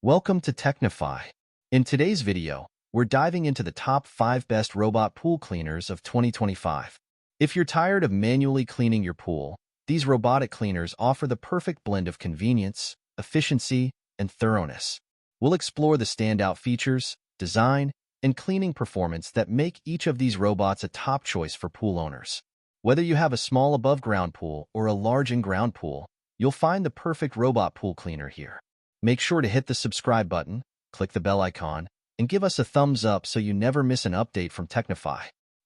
Welcome to Tecnify. In today's video, we're diving into the top 5 best robot pool cleaners of 2025. If you're tired of manually cleaning your pool, these robotic cleaners offer the perfect blend of convenience, efficiency, and thoroughness. We'll explore the standout features, design, and cleaning performance that make each of these robots a top choice for pool owners. Whether you have a small above-ground pool or a large in-ground pool, you'll find the perfect robot pool cleaner here. Make sure to hit the subscribe button, click the bell icon, and give us a thumbs up so you never miss an update from Tecnify.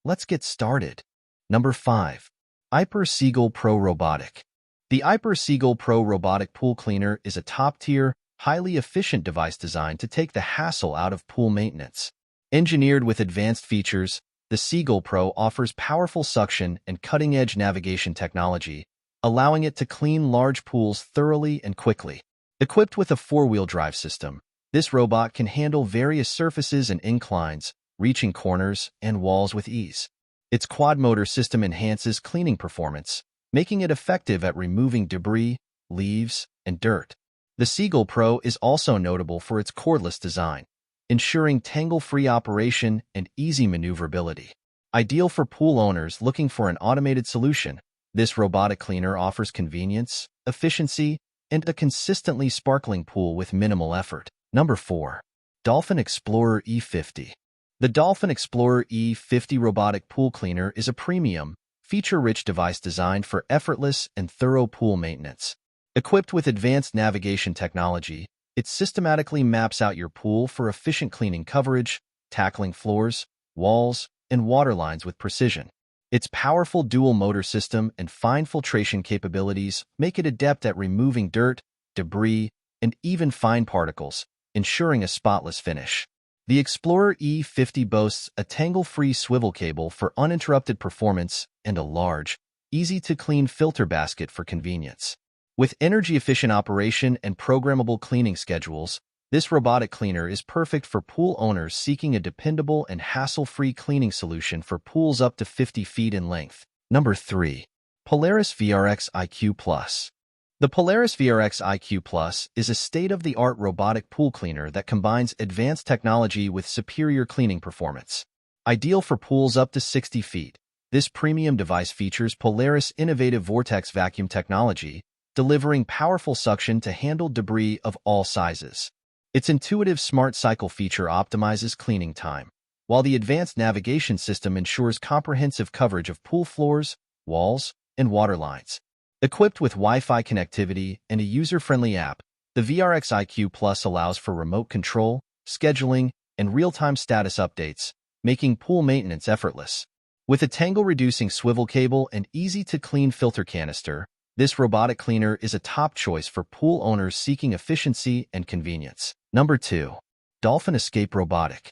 Let's get started. Number 5. Hyper Seagull Pro Robotic. The Hyper Seagull Pro Robotic Pool Cleaner is a top-tier, highly efficient device designed to take the hassle out of pool maintenance. Engineered with advanced features, the Seagull Pro offers powerful suction and cutting-edge navigation technology, allowing it to clean large pools thoroughly and quickly. Equipped with a 4-wheel drive system, this robot can handle various surfaces and inclines, reaching corners and walls with ease. Its quad-motor system enhances cleaning performance, making it effective at removing debris, leaves, and dirt. The Seagull Pro is also notable for its cordless design, ensuring tangle-free operation and easy maneuverability. Ideal for pool owners looking for an automated solution, this robotic cleaner offers convenience, efficiency, and a consistently sparkling pool with minimal effort. Number 4. Dolphin Explorer E50. The Dolphin Explorer E50 robotic pool cleaner is a premium, feature-rich device designed for effortless and thorough pool maintenance. Equipped with advanced navigation technology, it systematically maps out your pool for efficient cleaning coverage, tackling floors, walls, and water lines with precision. Its powerful dual-motor system and fine filtration capabilities make it adept at removing dirt, debris, and even fine particles, ensuring a spotless finish. The Explorer E50 boasts a tangle-free swivel cable for uninterrupted performance and a large, easy-to-clean filter basket for convenience. With energy-efficient operation and programmable cleaning schedules, this robotic cleaner is perfect for pool owners seeking a dependable and hassle-free cleaning solution for pools up to 50 feet in length. Number 3. Polaris VRX IQ Plus. The Polaris VRX IQ Plus is a state-of-the-art robotic pool cleaner that combines advanced technology with superior cleaning performance. Ideal for pools up to 60 feet, this premium device features Polaris' innovative vortex vacuum technology, delivering powerful suction to handle debris of all sizes. Its intuitive Smart Cycle feature optimizes cleaning time, while the advanced navigation system ensures comprehensive coverage of pool floors, walls, and water lines. Equipped with Wi-Fi connectivity and a user-friendly app, the VRX IQ Plus allows for remote control, scheduling, and real-time status updates, making pool maintenance effortless. With a tangle-reducing swivel cable and easy-to-clean filter canister, this robotic cleaner is a top choice for pool owners seeking efficiency and convenience. Number 2. Dolphin Escape Robotic.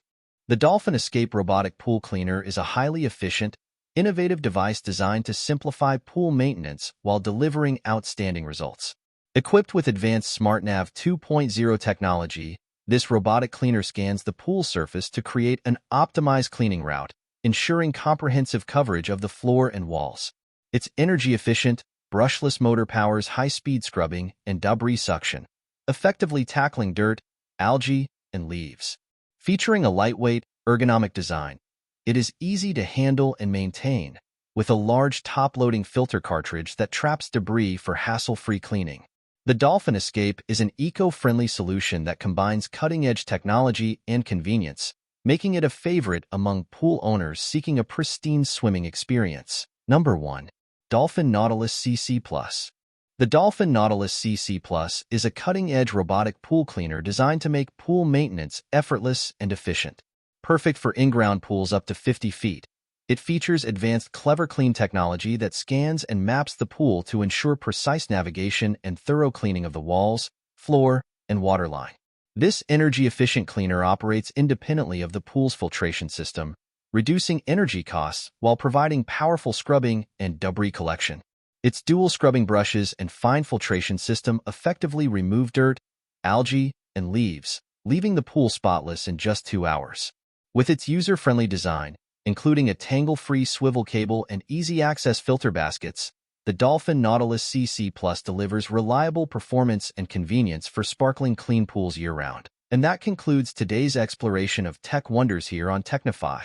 The Dolphin Escape Robotic Pool Cleaner is a highly efficient, innovative device designed to simplify pool maintenance while delivering outstanding results. Equipped with advanced SmartNav 2.0 technology, this robotic cleaner scans the pool surface to create an optimized cleaning route, ensuring comprehensive coverage of the floor and walls. Its energy-efficient, brushless motor powers high-speed scrubbing and debris suction, effectively tackling dirt, algae, and leaves. Featuring a lightweight, ergonomic design, it is easy to handle and maintain, with a large top-loading filter cartridge that traps debris for hassle-free cleaning. The Dolphin Escape is an eco-friendly solution that combines cutting-edge technology and convenience, making it a favorite among pool owners seeking a pristine swimming experience. Number 1. Dolphin Nautilus CC Plus. The Dolphin Nautilus CC Plus is a cutting-edge robotic pool cleaner designed to make pool maintenance effortless and efficient. Perfect for in-ground pools up to 50 feet, it features advanced Clever Clean technology that scans and maps the pool to ensure precise navigation and thorough cleaning of the walls, floor, and water line. This energy-efficient cleaner operates independently of the pool's filtration system, reducing energy costs while providing powerful scrubbing and debris collection. Its dual scrubbing brushes and fine filtration system effectively remove dirt, algae, and leaves, leaving the pool spotless in just 2 hours. With its user-friendly design, including a tangle-free swivel cable and easy-access filter baskets, The Dolphin Nautilus CC Plus delivers reliable performance and convenience for sparkling clean pools year-round. And that concludes today's exploration of tech wonders here on Tecnify.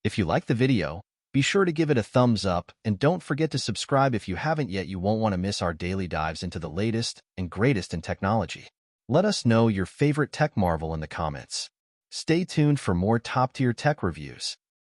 If you liked the video, be sure to give it a thumbs up and don't forget to subscribe if you haven't yet. You won't want to miss our daily dives into the latest and greatest in technology. Let us know your favorite tech marvel in the comments. Stay tuned for more top-tier tech reviews.